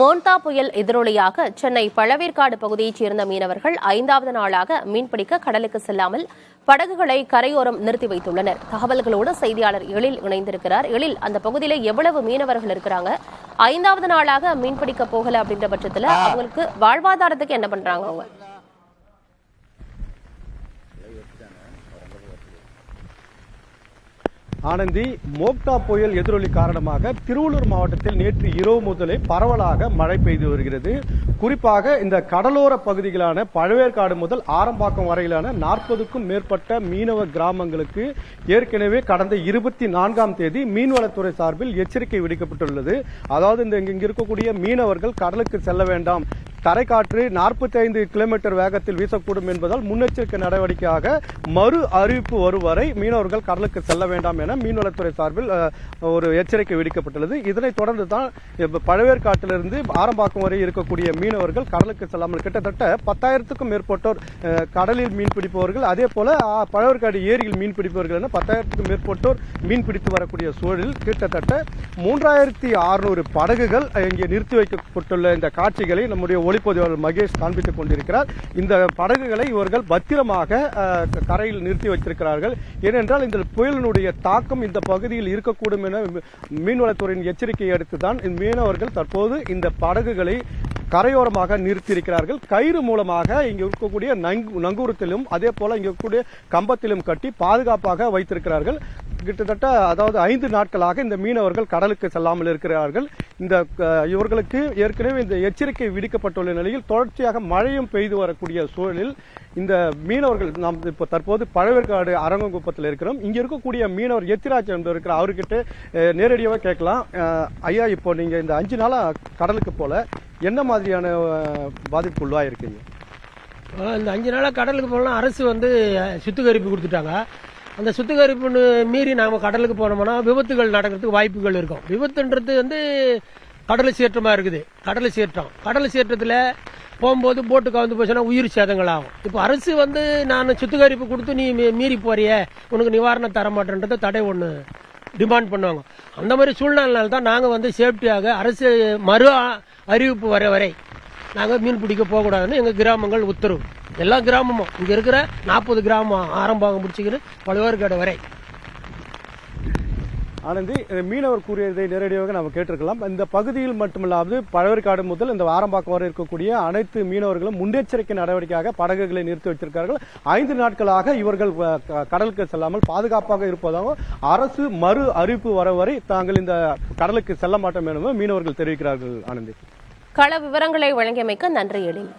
Montha புயல் எதிரொலியாக சென்னை பழவேற்காடு பகுதியைச் சேர்ந்த மீனவர்கள் 5வது நாளாக மீன்பிடிக்க கடலுக்கு செல்லாமல் படகுகளை கரையோரம் நிறுத்தி வைத்துள்ளனர். தகவல்களோடு செய்தியாளர் எழில் இணைந்திருக்கிறார். எழில், அந்த பகுதியில எவ்வளவு மீனவர்கள் இருக்கிறாங்க? 5வது நாளாக மீன்பிடிக்க போகல அப்படின்ற பட்சத்துல அவங்களுக்கு வாழ்வாதாரத்துக்கு என்ன பண்றாங்க அவங்க? ஆனந்தி, மோக்தா புயல் எதிரொலி காரணமாக திருவள்ளூர் மாவட்டத்தில் நேற்று இரவு முதலே பரவலாக மழை பெய்து வருகிறது. குறிப்பாக இந்த கடலோர பகுதிகளான பழவேற்காடு முதல் ஆரம்பாக்கம் வரையிலான 40க்கும் மேற்பட்ட மீனவ கிராமங்களுக்கு ஏற்கனவே கடந்த 24ஆம் தேதி மீன்வளத்துறை சார்பில் எச்சரிக்கை விடுக்கப்பட்டுள்ளது. அதாவது இங்க இருக்கக்கூடிய மீனவர்கள் கடலுக்கு செல்ல வேண்டாம், தரைக்காற்று 45 கிலோமீட்டர் வேகத்தில் வீசக்கூடும் என்பதால் முன்னெச்சரிக்கை நடவடிக்கையாக மறு அறிவிப்பு வரும் வரை மீனவர்கள் கடலுக்கு செல்ல வேண்டாம் என மீன்வளத்துறை சார்பில் ஒரு எச்சரிக்கை விடுக்கப்பட்டுள்ளது. இதனைத் தொடர்ந்து தான் பழவேற்காட்டிலிருந்து ஆரம்பாக்கம் வரை இருக்கக்கூடிய மீனவர்கள் கடலுக்கு செல்லாமல் கிட்டத்தட்ட 10,000க்கும் மேற்பட்டோர் கடலில் மீன் பிடிப்பவர்கள், அதே போல பழவேற்காடு ஏரியில் மீன் பிடிப்பவர்கள் என 10,000க்கும் மேற்பட்டோர் மீன் பிடித்து வரக்கூடிய சூழலில் கிட்டத்தட்ட 3,600 படகுகள் இங்கே நிறுத்தி வைக்கப்பட்டுள்ள இந்த காட்சிகளை நம்முடைய ஒளிப்பதிவாளர் மகேஷ் காண்பித்துக் கொண்டிருக்கிறார். இந்த படகுகளை இவர்கள் பத்திரமாக கரையில் நிறுத்தி வைத்திருக்கிறார்கள். ஏனென்றால் இந்த புயலினுடைய தாக்கம் இந்த பகுதியில் இருக்கக்கூடும் என மீன்வளத்துறையின் எச்சரிக்கையை அடுத்துதான் மீனவர்கள் தற்போது இந்த படகுகளை கரையோரமாக நிறுத்தியிருக்கிறார்கள். கயிறு மூலமாக இங்கு இருக்கக்கூடிய நங்கூரத்திலும் அதே போல இங்கு இருக்கக்கூடிய கம்பத்திலும் கட்டி பாதுகாப்பாக வைத்திருக்கிறார்கள். கிட்டத்தட்ட 5 நாட்களாக இந்த மீனவர்கள் கடலுக்கு செல்லாமல் இருக்கிறார்கள். இவர்களுக்கு ஏற்கனவே இந்த எச்சரிக்கை விடுக்கப்பட்டுள்ள நிலையில் தொடர்ச்சியாக மழையும் பெய்து வரக்கூடிய சூழலில் இந்த மீனவர்கள் நாம் இப்போ தற்போது பழவேற்காடு அரங்கங்குப்பத்தில் இருக்கிறோம். இங்க இருக்கக்கூடிய மீனவர் எத்திராஜ் என்பவர் இருக்கிறார். அவர்கிட்ட நேரடியாக கேட்கலாம். ஐயா, இப்போ நீங்க இந்த 5 நாளா கடலுக்கு போல என்ன மாதிரியான பாதிப்பு உள்ளாயிருக்கீங்க? இந்த 5 நாளாக கடலுக்கு போகலாம். அரசு சுத்திகரிப்பு கொடுத்துட்டாங்க. அந்த சுத்திகரிப்பு மீறி நாம் கடலுக்கு போனோம்னா விபத்துகள் நடக்கிறதுக்கு வாய்ப்புகள் இருக்கும். விபத்துன்றது கடல் சீற்றமாக இருக்குது. கடல் சீற்றத்தில் போகும்போது போட்டு கவுந்து போச்சுன்னா உயிர் சேதங்கள் ஆகும். இப்போ அரசு நான் சுத்திகரிப்பு கொடுத்து நீ மீறி போறிய உனக்கு நிவாரணம் தர மாட்டேன்றதை தடை ஒன்று டிமாண்ட் பண்ணுவாங்க. அந்த மாதிரி சூழ்நிலையினால தான் நாங்கள் சேஃப்டியாக அரசு மறு அறிவிப்பு வர வரை நாங்கள் மீன் பிடிக்க போகக்கூடாதுன்னு எங்கள் கிராமங்கள் உத்தரவு. எல்லா கிராமமும் இங்கே இருக்கிற 40 கிராமம் ஆரம்பாகம் பிடிச்சிக்கிட்டு பழவேற்காடு வரை. ஆனந்தி, மீனவர் கூறியதை நேரடியாக நாம் கேட்டிருக்கலாம். இந்த பகுதியில் மட்டுமல்லாது பழவேற்காடு முதல் இந்த ஆரம்பாக்கம் வரை இருக்கக்கூடிய அனைத்து மீனவர்களும் முன்னெச்சரிக்கை நடவடிக்கையாக படகுகளை நிறுத்தி வைத்திருக்கிறார்கள். 5 நாட்களாக இவர்கள் கடலுக்கு செல்லாமல் பாதுகாப்பாக இருப்பதாக அரசு மறு அறிவிப்பு வர வரை தாங்கள் இந்த கடலுக்கு செல்ல மாட்டோம் என மீனவர்கள் தெரிவிக்கிறார்கள். ஆனந்தி, கள விவரங்களை வழங்கியமைக்க நன்றி எழில்.